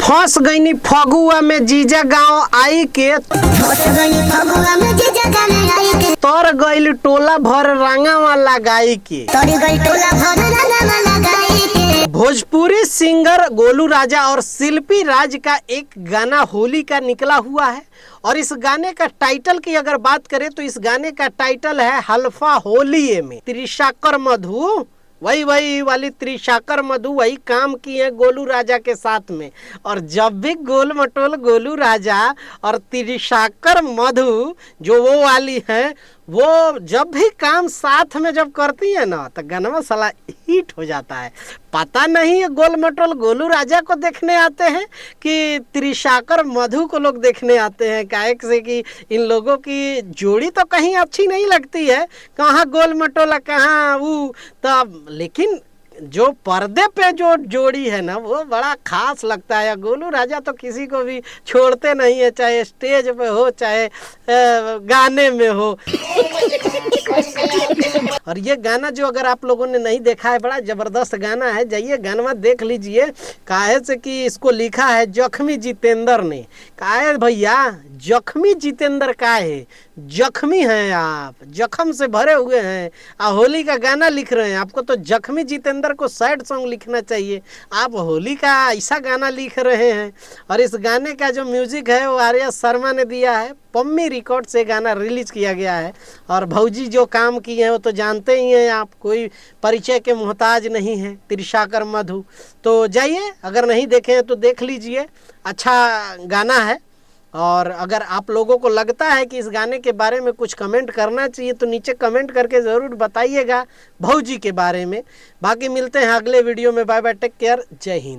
फंस गईनी फगुआ में जीजा गाँव आई के तर गईल टोला भर रंगावा लगाई के। भोजपुरी सिंगर गोलू राजा और शिल्पी राज का एक गाना होली का निकला हुआ है और इस गाने का टाइटल की अगर बात करें तो इस गाने का टाइटल है हल्फा होली में। त्रिशाकर मधु वही वाली त्रिशाकर मधु वही काम की है गोलू राजा के साथ में। और जब भी गोल मटोल गोलू राजा और त्रिशाकर मधु जो वो वाली है वो जब भी काम साथ में जब करती है ना तो गाना साला हिट हो जाता है। पता नहीं है गोल मटोल गोलू राजा को देखने आते हैं कि त्रिशाकर मधु को लोग देखने आते हैं। काहे से कि इन लोगों की जोड़ी तो कहीं अच्छी नहीं लगती है, कहाँ गोल मटोला कहाँ वो तब, लेकिन जो पर्दे पे जो जोड़ी है ना वो बड़ा खास लगता है। गोलू राजा तो किसी को भी छोड़ते नहीं है, चाहे स्टेज पे हो चाहे गाने में हो। और ये गाना जो अगर आप लोगों ने नहीं देखा है बड़ा जबरदस्त गाना है, जाइए गाना देख लीजिए। काहे से कि इसको लिखा है जख्मी जितेंद्र ने। काहे भैया जख्मी जितेंद्र का है, जख्मी हैं आप, जख्म से भरे हुए हैं, होली का गाना लिख रहे हैं। आपको तो जख्मी जितेंद्र को सैड सॉन्ग लिखना चाहिए, आप होली का ऐसा गाना लिख रहे हैं। और इस गाने का जो म्यूजिक है वो आर्या शर्मा ने दिया है। पम्मी रिकॉर्ड से गाना रिलीज किया गया है और भौजी जो काम किए हैं वो तो जानते ही हैं आप, कोई परिचय के मोहताज नहीं है, त्रिशाकर मधु। तो जाइए अगर नहीं देखे हैं तो देख लीजिए, अच्छा गाना है। और अगर आप लोगों को लगता है कि इस गाने के बारे में कुछ कमेंट करना चाहिए तो नीचे कमेंट करके ज़रूर बताइएगा भौजी के बारे में। बाकी मिलते हैं अगले वीडियो में। बाय बाय, टेक केयर, जय हिंद।